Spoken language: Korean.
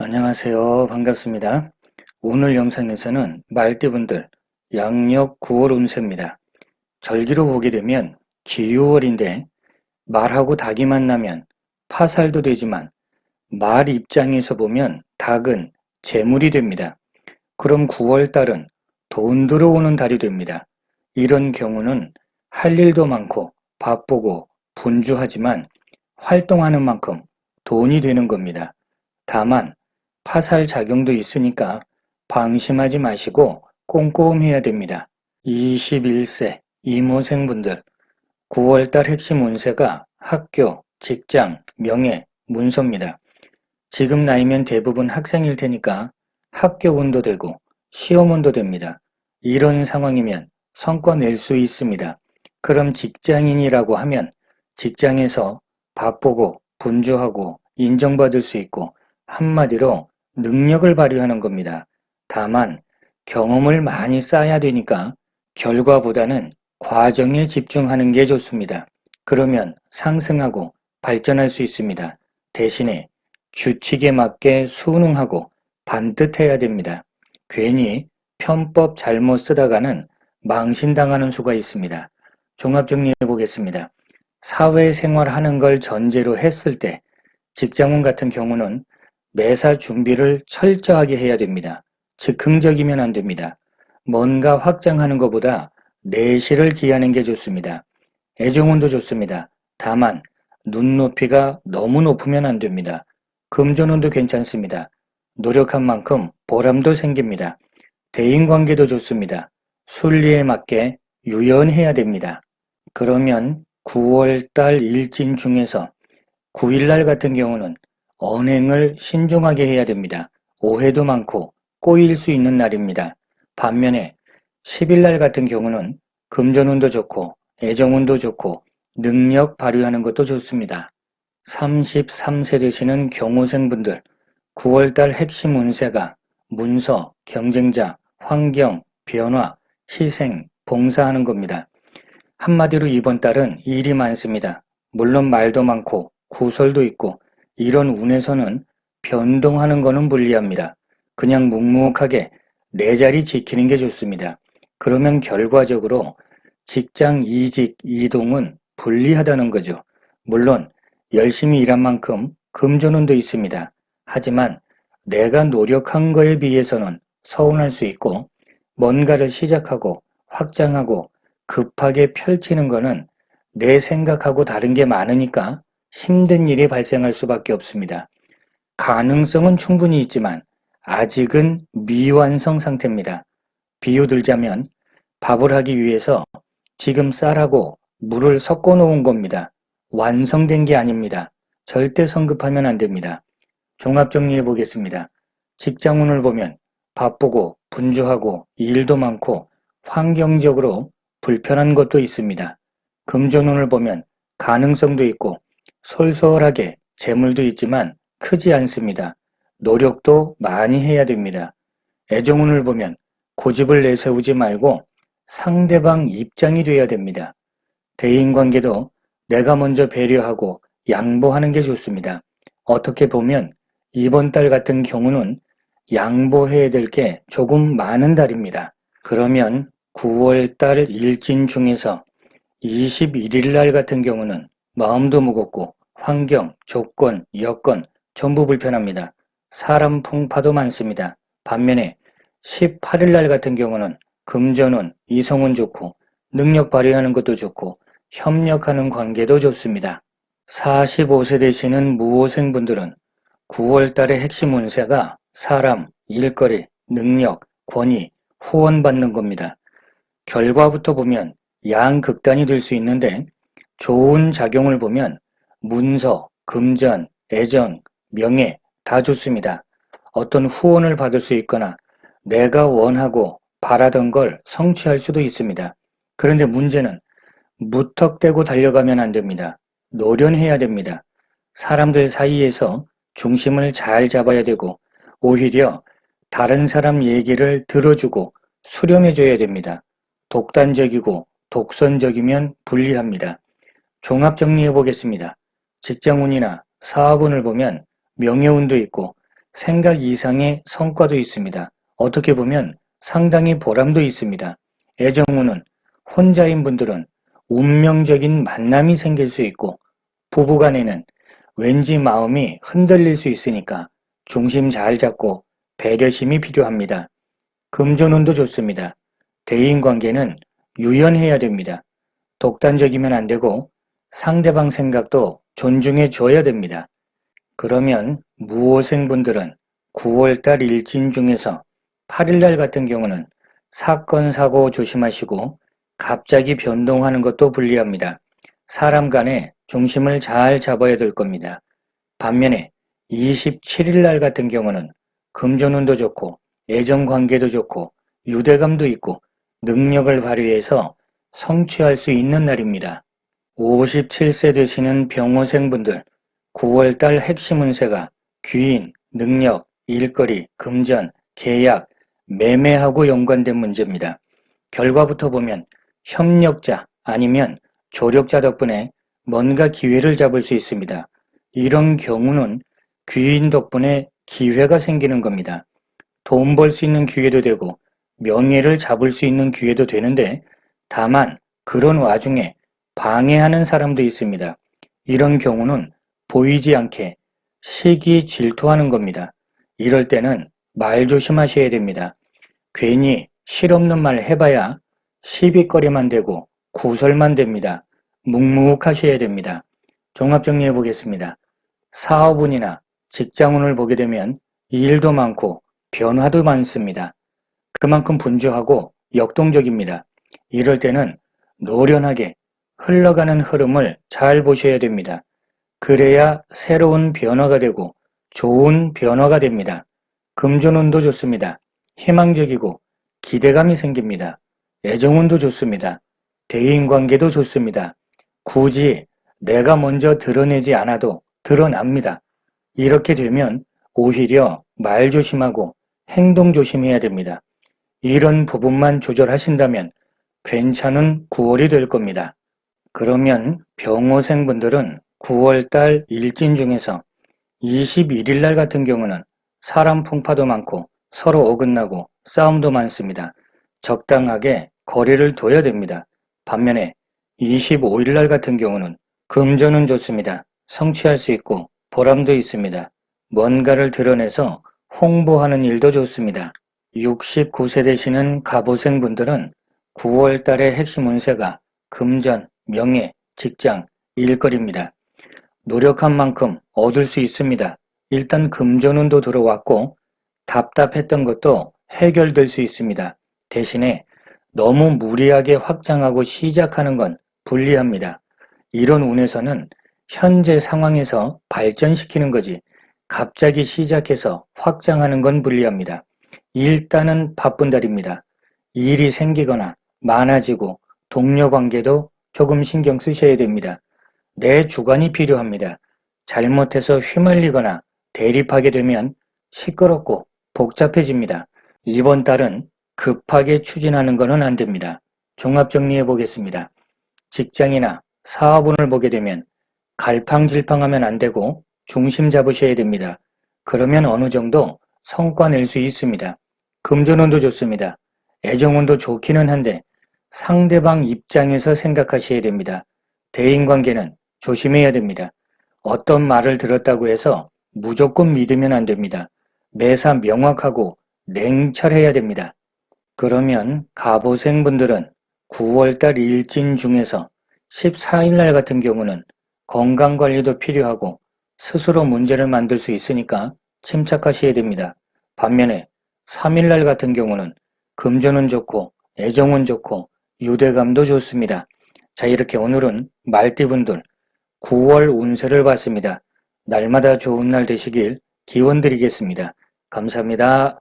안녕하세요. 반갑습니다. 오늘 영상에서는 말띠분들 양력 9월 운세입니다. 절기로 보게 되면 기유월인데 말하고 닭이 만나면 파살도 되지만 말 입장에서 보면 닭은 재물이 됩니다. 그럼 9월 달은 돈 들어오는 달이 됩니다. 이런 경우는 할 일도 많고 바쁘고 분주하지만 활동하는 만큼 돈이 되는 겁니다. 다만 파살 작용도 있으니까 방심하지 마시고 꼼꼼해야 됩니다. 21세 이모생분들 9월달 핵심 운세가 학교, 직장, 명예, 문서입니다. 지금 나이면 대부분 학생일 테니까 학교 운도 되고 시험 운도 됩니다. 이런 상황이면 성과 낼 수 있습니다. 그럼 직장인이라고 하면 직장에서 바쁘고 분주하고 인정받을 수 있고 한마디로 능력을 발휘하는 겁니다. 다만 경험을 많이 쌓아야 되니까 결과보다는 과정에 집중하는 게 좋습니다. 그러면 상승하고 발전할 수 있습니다. 대신에 규칙에 맞게 순응하고 반듯해야 됩니다. 괜히 편법 잘못 쓰다가는 망신당하는 수가 있습니다. 종합정리해 보겠습니다. 사회생활 하는 걸 전제로 했을 때 직장운 같은 경우는 매사 준비를 철저하게 해야 됩니다. 즉흥적이면 안 됩니다. 뭔가 확장하는 것보다 내실을 기하는 게 좋습니다. 애정운도 좋습니다. 다만 눈높이가 너무 높으면 안 됩니다. 금전운도 괜찮습니다. 노력한 만큼 보람도 생깁니다. 대인관계도 좋습니다. 순리에 맞게 유연해야 됩니다. 그러면 9월달 일진 중에서 9일날 같은 경우는 언행을 신중하게 해야 됩니다. 오해도 많고 꼬일 수 있는 날입니다. 반면에 10일날 같은 경우는 금전운도 좋고 애정운도 좋고 능력 발휘하는 것도 좋습니다. 33세 되시는 경호생분들 9월달 핵심 운세가 문서, 경쟁자, 환경, 변화, 희생, 봉사하는 겁니다. 한마디로 이번 달은 일이 많습니다. 물론 말도 많고 구설도 있고 이런 운에서는 변동하는 거는 불리합니다. 그냥 묵묵하게 내 자리 지키는 게 좋습니다. 그러면 결과적으로 직장 이직, 이동은 불리하다는 거죠. 물론 열심히 일한 만큼 금전운도 있습니다. 하지만 내가 노력한 거에 비해서는 서운할 수 있고 뭔가를 시작하고 확장하고 급하게 펼치는 거는 내 생각하고 다른 게 많으니까 힘든 일이 발생할 수밖에 없습니다. 가능성은 충분히 있지만 아직은 미완성 상태입니다. 비유 들자면 밥을 하기 위해서 지금 쌀하고 물을 섞어 놓은 겁니다. 완성된 게 아닙니다. 절대 성급하면 안 됩니다. 종합 정리해 보겠습니다. 직장운을 보면 바쁘고 분주하고 일도 많고 환경적으로 불편한 것도 있습니다. 금전운을 보면 가능성도 있고 솔솔하게 재물도 있지만 크지 않습니다. 노력도 많이 해야 됩니다. 애정운을 보면 고집을 내세우지 말고 상대방 입장이 돼야 됩니다. 대인관계도 내가 먼저 배려하고 양보하는 게 좋습니다. 어떻게 보면 이번 달 같은 경우는 양보해야 될 게 조금 많은 달입니다. 그러면 9월 달 일진 중에서 21일 날 같은 경우는 마음도 무겁고 환경, 조건, 여건 전부 불편합니다. 사람 풍파도 많습니다. 반면에 18일 날 같은 경우는 금전운, 이성운 좋고 능력 발휘하는 것도 좋고 협력하는 관계도 좋습니다. 45세 되시는 무호생분들은 9월 달의 핵심 운세가 사람, 일거리, 능력, 권위, 후원받는 겁니다. 결과부터 보면 양극단이 될 수 있는데 좋은 작용을 보면 문서, 금전, 애정, 명예 다 좋습니다. 어떤 후원을 받을 수 있거나 내가 원하고 바라던 걸 성취할 수도 있습니다. 그런데 문제는 무턱대고 달려가면 안 됩니다. 노련해야 됩니다. 사람들 사이에서 중심을 잘 잡아야 되고 오히려 다른 사람 얘기를 들어주고 수렴해줘야 됩니다. 독단적이고 독선적이면 불리합니다. 종합 정리해 보겠습니다. 직장운이나 사업운을 보면 명예운도 있고 생각 이상의 성과도 있습니다. 어떻게 보면 상당히 보람도 있습니다. 애정운은 혼자인 분들은 운명적인 만남이 생길 수 있고 부부간에는 왠지 마음이 흔들릴 수 있으니까 중심 잘 잡고 배려심이 필요합니다. 금전운도 좋습니다. 대인관계는 유연해야 됩니다. 독단적이면 안 되고 상대방 생각도 존중해 줘야 됩니다. 그러면 무호생분들은 9월달 일진 중에서 8일날 같은 경우는 사건, 사고 조심하시고 갑자기 변동하는 것도 불리합니다. 사람 간의 중심을 잘 잡아야 될 겁니다. 반면에 27일날 같은 경우는 금전운도 좋고 애정관계도 좋고 유대감도 있고 능력을 발휘해서 성취할 수 있는 날입니다. 57세 되시는 병호생분들 9월달 핵심 운세가 귀인, 능력, 일거리, 금전, 계약, 매매하고 연관된 문제입니다. 결과부터 보면 협력자 아니면 조력자 덕분에 뭔가 기회를 잡을 수 있습니다. 이런 경우는 귀인 덕분에 기회가 생기는 겁니다. 돈 벌 수 있는 기회도 되고 명예를 잡을 수 있는 기회도 되는데 다만 그런 와중에 방해하는 사람도 있습니다. 이런 경우는 보이지 않게 시기 질투하는 겁니다. 이럴 때는 말 조심하셔야 됩니다. 괜히 실없는 말 해봐야 시비거리만 되고 구설만 됩니다. 묵묵하셔야 됩니다. 종합정리해 보겠습니다. 사업운이나 직장운을 보게 되면 일도 많고 변화도 많습니다. 그만큼 분주하고 역동적입니다. 이럴 때는 노련하게 흘러가는 흐름을 잘 보셔야 됩니다. 그래야 새로운 변화가 되고 좋은 변화가 됩니다. 금전운도 좋습니다. 희망적이고 기대감이 생깁니다. 애정운도 좋습니다. 대인관계도 좋습니다. 굳이 내가 먼저 드러내지 않아도 드러납니다. 이렇게 되면 오히려 말 조심하고 행동 조심해야 됩니다. 이런 부분만 조절하신다면 괜찮은 9월이 될 겁니다. 그러면 병호생분들은 9월달 일진 중에서 21일 날 같은 경우는 사람 풍파도 많고 서로 어긋나고 싸움도 많습니다. 적당하게 거리를 둬야 됩니다. 반면에 25일 날 같은 경우는 금전은 좋습니다. 성취할 수 있고 보람도 있습니다. 뭔가를 드러내서 홍보하는 일도 좋습니다. 69세 되시는 갑오생분들은 9월 달의 핵심 운세가 금전, 명예, 직장, 일거리입니다. 노력한 만큼 얻을 수 있습니다. 일단 금전운도 들어왔고 답답했던 것도 해결될 수 있습니다. 대신에 너무 무리하게 확장하고 시작하는 건 불리합니다. 이런 운에서는 현재 상황에서 발전시키는 거지 갑자기 시작해서 확장하는 건 불리합니다. 일단은 바쁜 달입니다. 일이 생기거나 많아지고 동료 관계도 조금 신경 쓰셔야 됩니다. 내 주관이 필요합니다. 잘못해서 휘말리거나 대립하게 되면 시끄럽고 복잡해집니다. 이번 달은 급하게 추진하는 것은 안 됩니다. 종합 정리해 보겠습니다. 직장이나 사업운을 보게 되면 갈팡질팡하면 안 되고 중심 잡으셔야 됩니다. 그러면 어느 정도 성과 낼 수 있습니다. 금전운도 좋습니다. 애정운도 좋기는 한데 상대방 입장에서 생각하셔야 됩니다. 대인관계는 조심해야 됩니다. 어떤 말을 들었다고 해서 무조건 믿으면 안 됩니다. 매사 명확하고 냉철해야 됩니다. 그러면 갑오생분들은 9월달 일진 중에서 14일날 같은 경우는 건강관리도 필요하고 스스로 문제를 만들 수 있으니까 침착하셔야 됩니다. 반면에 3일날 같은 경우는 금전은 좋고 애정은 좋고 유대감도 좋습니다. 자, 이렇게 오늘은 말띠분들 9월 운세를 봤습니다. 날마다 좋은 날 되시길 기원 드리겠습니다. 감사합니다.